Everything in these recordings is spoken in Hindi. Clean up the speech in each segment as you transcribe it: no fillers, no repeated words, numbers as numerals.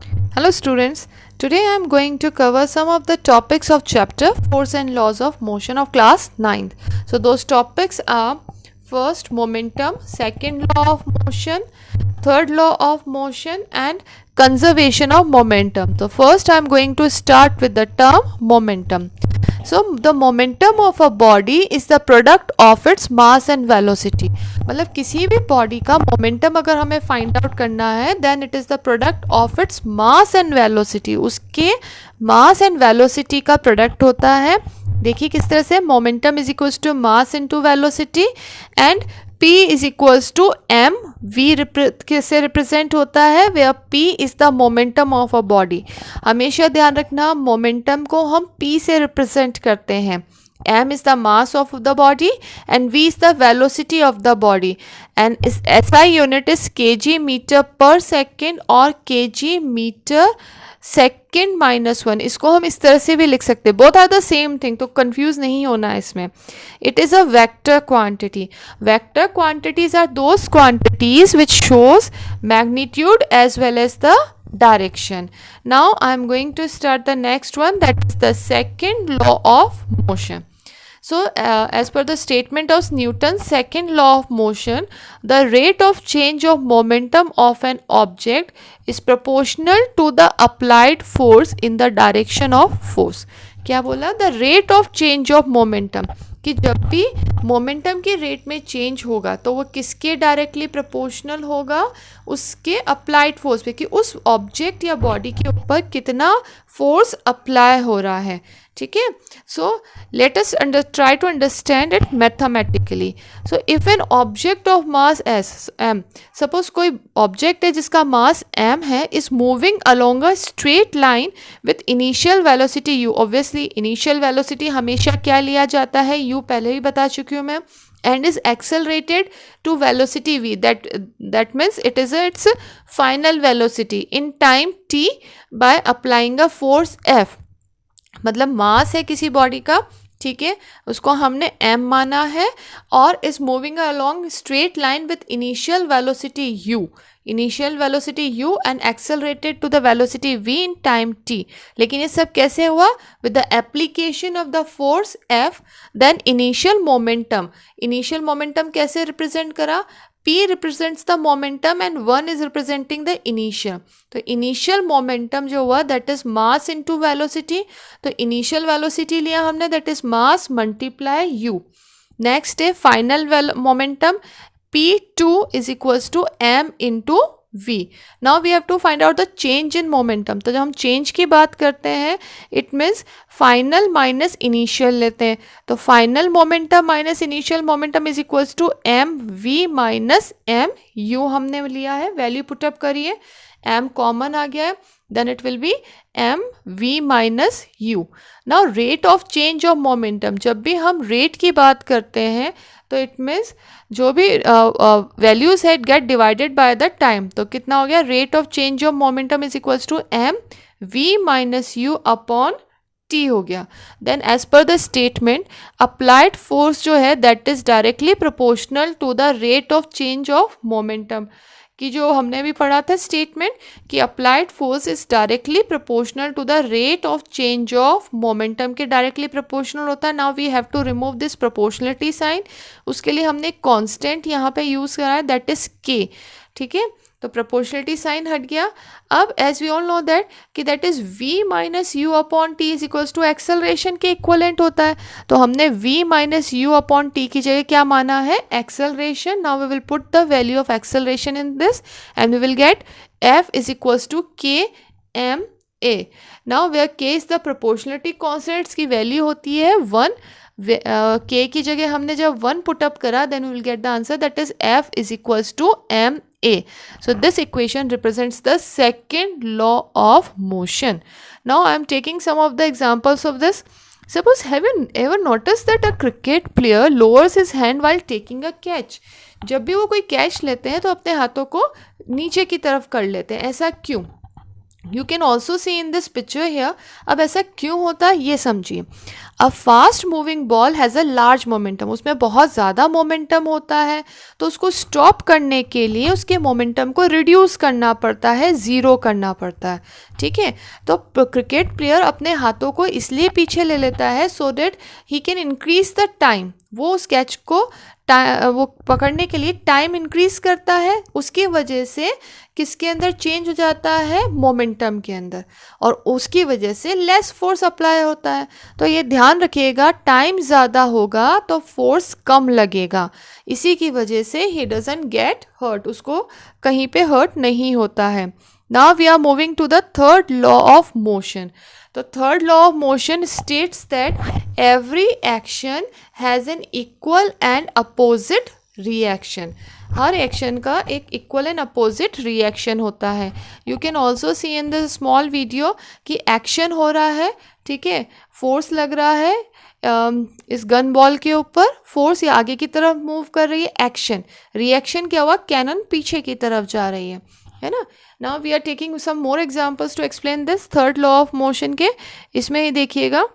Hello students, today I am going to cover some of the topics of chapter Force and Laws of Motion of class 9th. So those topics are first momentum, second law of motion, third law of motion and conservation of momentum. So first I am going to start with the term momentum. So the momentum of a body is the product of its mass and velocity. मतलब किसी भी बॉडी का मोमेंटम अगर हमें फाइंड आउट करना है then it is the product of its mass and velocity. उसके मास एंड वेलोसिटी का प्रोडक्ट होता है. देखिए किस तरह से momentum is equals to mass into velocity and P is equals to m. V किससे रिप्रेजेंट होता है where P is the momentum of a body. हमेशा ध्यान रखना मोमेंटम को हम P से रिप्रेजेंट करते हैं. m is the mass of the body and v is the velocity of the body and SI unit is kg meter per second और kg meter second minus 1. इसको हम इस तरह से भी लिख सकते हैं. Both are the same thing, तो कंफ्यूज नहीं होना है इसमें. It is a vector quantity. Vector quantities are those quantities which shows magnitude as well as the direction. Now I am going to start the next one, that is the second law of motion. So as per the statement of Newton's second law of motion, the rate of change of momentum of an object is proportional to the applied force in the direction of force. क्या बोला? The rate of change of momentum, कि जब भी मोमेंटम के रेट में चेंज होगा तो वो किसके डायरेक्टली प्रोपोर्शनल होगा? उसके अप्लाइड फोर्स पे, कि उस ऑब्जेक्ट या बॉडी के ऊपर कितना फोर्स अप्लाई हो रहा है. ठीक है. So let us try to understand it mathematically. So if an object of mass as M, suppose कोई ऑब्जेक्ट है जिसका मास एम है, is moving along a straight line with initial velocity U. Obviously initial velocity हमेशा क्या लिया जाता है? यू पहले भी बता चुकी हूँ मैं. And is accelerated to velocity v, that means it is its final velocity in time t by applying a force f. मतलब मास है किसी बॉडी का, ठीक है, उसको हमने m माना है और is moving along straight line with initial velocity u. Initial velocity u and accelerated to the velocity v in time t. लेकिन ये सब कैसे हुआ? With the application of the force f. Then initial momentum. Initial momentum कैसे रिप्रेजेंट करा? P represents the momentum and 1 is representing the initial. तो इनिशियल मोमेंटम जो हुआ that is mass into velocity. तो इनिशियल वेलोसिटी लिया हमने, that is mass multiply u. Next है final momentum. P2 is equals to m into v. Now we have to find out the change in momentum. तो जब हम चेंज की बात करते हैं it means final minus initial लेते हैं. तो final momentum minus initial momentum is equals to M V minus M U हमने लिया है. वैल्यू पुटअप करिए, m कॉमन आ गया है, then it will be m v minus u. Now rate of change of momentum, जब भी हम रेट की बात करते हैं तो इट मीन्स जो भी वैल्यूज है get divided by the time. तो कितना हो गया? Rate of change of momentum is equals to M V minus you upon T हो गया. Then as per the statement applied force जो है that is directly proportional to the rate of change of momentum. कि जो हमने भी पढ़ा था स्टेटमेंट कि applied force is directly proportional to the rate of change of momentum के डायरेक्टली प्रोपोर्शनल होता है. Now we have to remove this proportionality sign. उसके लिए हमने कांस्टेंट यहाँ पे यूज़ करा है दैट इज के. ठीक है, तो प्रोपोर्शनलिटी साइन हट गया. अब as we all know that कि that is v minus you upon t is equals to acceleration के इक्वलेंट होता है. तो हमने v minus you upon t की जगह क्या माना है? Acceleration. Now we will put the value of acceleration in this and we will get f is equals to k m a. Now where k is the proportionality constants की वैल्यू होती है 1. k की जगह हमने जब 1 पुटअप करा then we will get the answer that is f is equals to M A. So this equation represents the second law of motion. Now I am taking some of the examples of this. Suppose, have you ever noticed that a cricket player lowers his hand while taking a catch? जब भी वो कोई कैच लेते हैं तो अपने हाथों को नीचे की तरफ कर लेते हैं. ऐसा क्यों? You can also see in this picture here. अब ऐसा क्यों होता है ये समझिए. A fast moving ball has a large momentum, उसमें बहुत ज़्यादा मोमेंटम होता है, तो उसको स्टॉप करने के लिए उसके मोमेंटम को रिड्यूस करना पड़ता है, ज़ीरो करना पड़ता है, ठीक है। तो क्रिकेट प्लेयर अपने हाथों को इसलिए पीछे ले लेता है so that he can increase the time, वो उस कैच को वो पकड़ने के लिए टाइम इंक्रीज करता है, उसकी वजह से किसके अंदर चेंज हो जाता है, मोमेंटम के अंदर, और उसकी वजह से लेस फोर्स अप्लाई होता है। तो ये ध्यान रखिएगा, टाइम ज़्यादा होगा तो फोर्स कम लगेगा, इसी की वजह से ही डजंट गेट हर्ट, उसको कहीं पे हर्ट नहीं होता है। Now we are moving to the third law of motion. तो third law of motion states that every action has an equal and opposite reaction, हर एक्शन का एक इक्वल एंड अपोजिट रिएक्शन होता है। You can also see in the small video कि एक्शन हो रहा है, ठीक है, फोर्स लग रहा है इस गन बॉल के ऊपर, फोर्स ये आगे की तरफ मूव कर रही है, एक्शन, रिएक्शन क्या हुआ, कैनन पीछे की तरफ जा रही है ना। Now we are taking some more examples to explain this third law of motion के। इसमें ही देखिएगा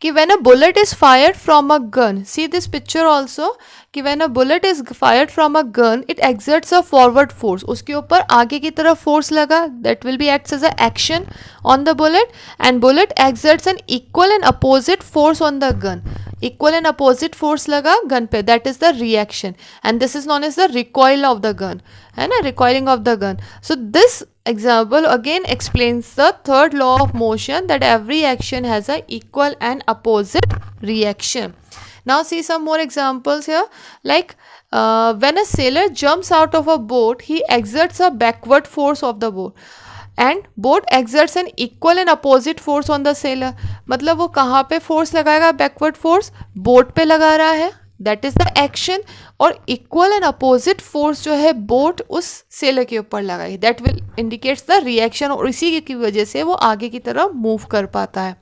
कि when a bullet is fired from a gun, see this picture also, कि when a bullet is fired from a gun it exerts a forward force, उसके ऊपर आगे की तरफ force लगा, that will be acts as a action on the bullet, and bullet exerts an equal and opposite force on the gun, equal and opposite force लगा गन पे, that is the reaction, and this is known as the recoil of the gun, है ना, recoiling of the gun. So this example again explains the third law of motion, that every action has a equal and opposite reaction. Now see some more examples here, like when a sailor jumps out of a boat he exerts a backward force of the boat and boat exerts an equal and opposite force on the sailor. मतलब वो कहाँ पे force लगाएगा, backward force बोट पे लगा रहा है, दैट इज द एक्शन, और इक्वल एंड अपोजिट फोर्स जो है बोट उस सेलर के ऊपर लगाई, that will indicates the reaction, और इसी की वजह से वो आगे की तरफ मूव कर पाता है।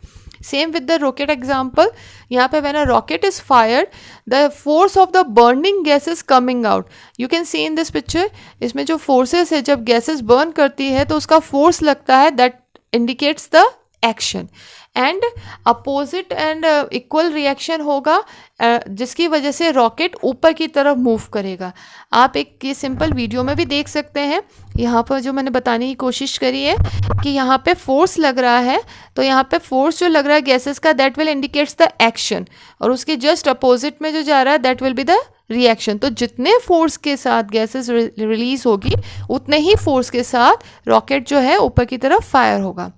Same with the rocket example, यहाँ पे when a rocket is fired the force of the burning gases coming out, you can see in this picture, इसमें जो फोर्सेस है जब गैसेस बर्न करती है तो उसका फोर्स लगता है, that indicates the action, and opposite and equal reaction होगा जिसकी वजह से रॉकेट ऊपर की तरफ मूव करेगा। आप एक ये सिंपल वीडियो में भी देख सकते हैं, यहाँ पर जो मैंने बताने की कोशिश करी है कि यहाँ पे फोर्स लग रहा है, तो यहाँ पे फोर्स जो लग रहा है गैसेस का, that will indicates the action, और उसके जस्ट अपोजिट में जो जा रहा है that will be the reaction. तो जितने फोर्स के साथ गैसेस रिलीज होगी उतने ही फोर्स के साथ रॉकेट जो है ऊपर की तरफ फायर होगा।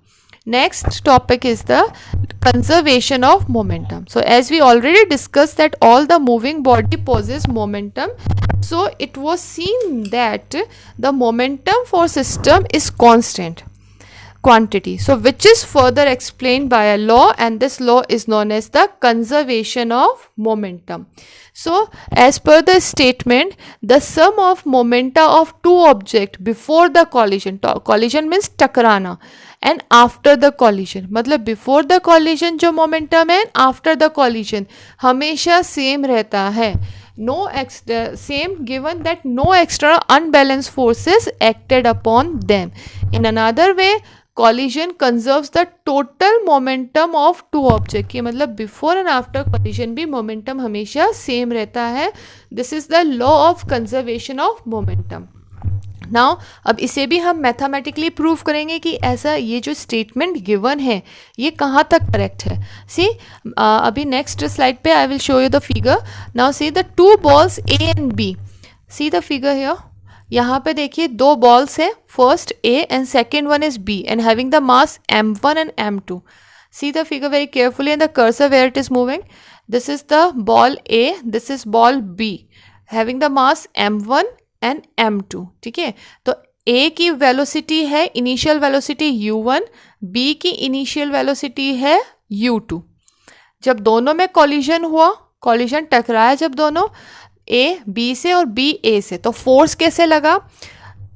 Next topic is the conservation of momentum. So as we already discussed that all the moving body possess momentum, so it was seen that the momentum for system is constant quantity, so which is further explained by a law, and this law is known as the conservation of momentum. So as per the statement, the sum of momenta of two objects before the collision, collision means टकराना, एंड आफ्टर द कॉलिजन, मतलब बिफोर द कॉलिजन जो मोमेंटम है, आफ्टर द कॉलिजन हमेशा सेम रहता है, no same given that no extra unbalance forces acted upon them. In another way collision conserves the total momentum of two object, की मतलब बिफोर एंड आफ्टर कॉलिजन भी मोमेंटम हमेशा सेम रहता है। This is the law of conservation of momentum. Now अब इसे भी हम मैथमेटिकली प्रूव करेंगे कि ऐसा ये जो स्टेटमेंट गिवन है ये कहाँ तक करेक्ट है। सी अभी नेक्स्ट स्लाइड पे I will show you the figure. Now see the two balls A and B, see the figure here, यहाँ पे देखिए दो बॉल्स है, first A and second one is B and having the mass m1 and m2। See the figure very carefully and the cursor where it is moving, this is the ball A, this is ball B having the mass m1 and m2, ठीक है। तो A की वेलोसिटी है इनिशियल वेलोसिटी u1, B की इनिशियल वेलोसिटी है u2। जब दोनों में कॉलिजन हुआ, कॉलिजन टकराया जब दोनों A B से और B A से, तो फोर्स कैसे लगा,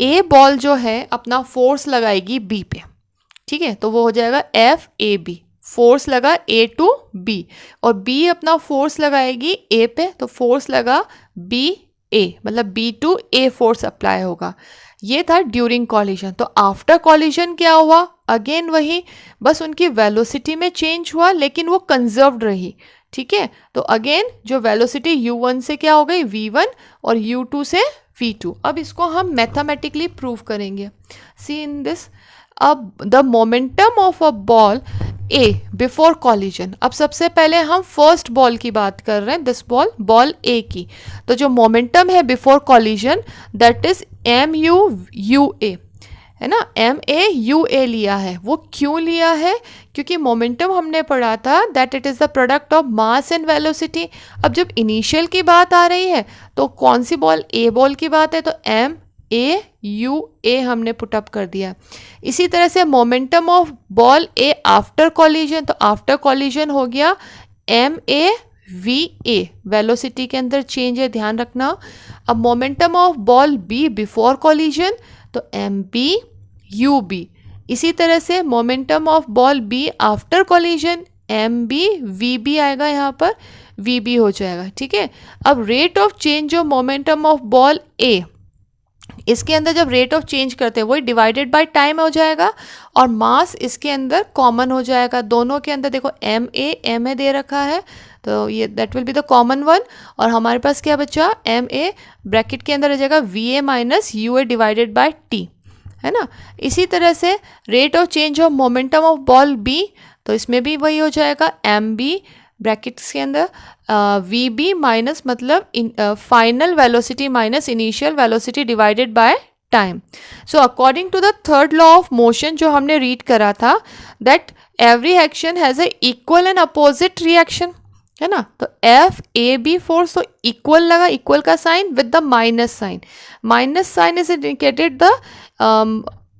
A बॉल जो है अपना फोर्स लगाएगी B पे, ठीक है, तो वो हो जाएगा FAB, फोर्स लगा A टू B, और B अपना फोर्स लगाएगी A पे, तो फोर्स लगा B ए, मतलब B to A force apply होगा। ये था ड्यूरिंग कॉलिजन। तो आफ्टर कॉलिजन क्या हुआ, अगेन वही, बस उनकी वेलोसिटी में चेंज हुआ लेकिन वो कंजर्व्ड रही। ठीक है, तो अगेन जो वेलोसिटी u1 से क्या हो गई v1 और u2 से v2। अब इसको हम मैथमेटिकली प्रूव करेंगे। सी इन दिस, अब the momentum of a ball A before collision. अब सबसे पहले हम फर्स्ट बॉल की बात कर रहे हैं, दिस बॉल ए की। तो जो मोमेंटम है before collision that is m u a, है ना, एम ए यू ए लिया है। वो क्यों लिया है, क्योंकि मोमेंटम हमने पढ़ा था that it is the product of mass and velocity. अब जब इनिशियल की बात आ रही है तो कौन सी बॉल, ए बॉल की बात है, तो एम ए यू ए हमने पुटअप कर दिया। इसी तरह से momentum of ball A after collision, तो आफ्टर कॉलिजन हो गया M A V A, velocity के अंदर चेंज है, ध्यान रखना। अब momentum of ball B before collision, तो एम बी यू बी। इसी तरह से momentum of ball B after collision, M B V B आएगा, यहाँ पर वी बी हो जाएगा। ठीक है, अब rate of change of momentum of ball A, इसके अंदर जब रेट ऑफ चेंज करते हैं वही डिवाइडेड बाय टाइम हो जाएगा और मास इसके अंदर कॉमन हो जाएगा। दोनों के अंदर देखो एम ए दे रखा है, तो ये that will be the common one. और हमारे पास क्या बचा, एम ए ब्रैकेट के अंदर आ जाएगा V A minus U A divided by T, है ना। इसी तरह से rate of change of momentum of ball B, तो इसमें भी वही हो जाएगा एम बी ब्रैकेट्स के अंदर वी बी माइनस, मतलब final velocity minus initial velocity divided by time. So according to the third law of motion जो हमने रीड करा था, that every action has a equal and opposite reaction, है ना। तो एफ ए बी फोर्स, तो इक्वल लगा, इक्वल का sign with the minus sign. Minus sign is indicated the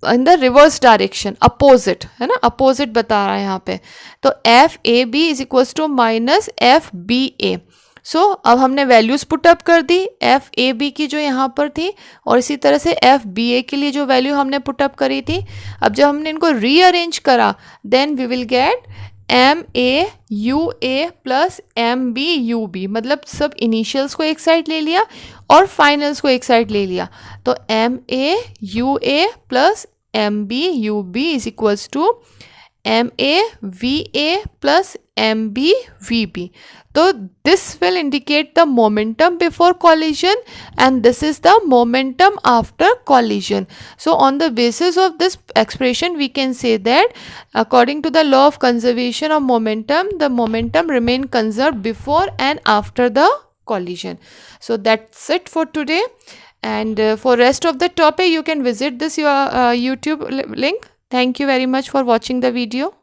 in the reverse direction, opposite, है ना, अपोजिट बता रहा है यहाँ पे। तो F A B is equals to minus F B A. So अब हमने वैल्यूज पुटअप कर दी एफ ए बी की जो यहाँ पर थी, और इसी तरह से एफ बी ए के लिए जो वैल्यू हमने पुटअप करी थी। अब जब हमने इनको रीअरेंज करा then we will get M A U A plus M B U B, मतलब सब इनिशियल्स को एक साइड ले लिया और फाइनल्स को एक साइड ले लिया। तो M A U A plus M B U B is equals to M A V A plus M B V B. तो this will indicate the momentum before collision and this is the momentum after collision. So on the basis of this expression we can say that according to the law of conservation of momentum, the momentum remain conserved before and after the collision. So that's it for today, and for rest of the topic you can visit this YouTube link. Thank you very much for watching the video.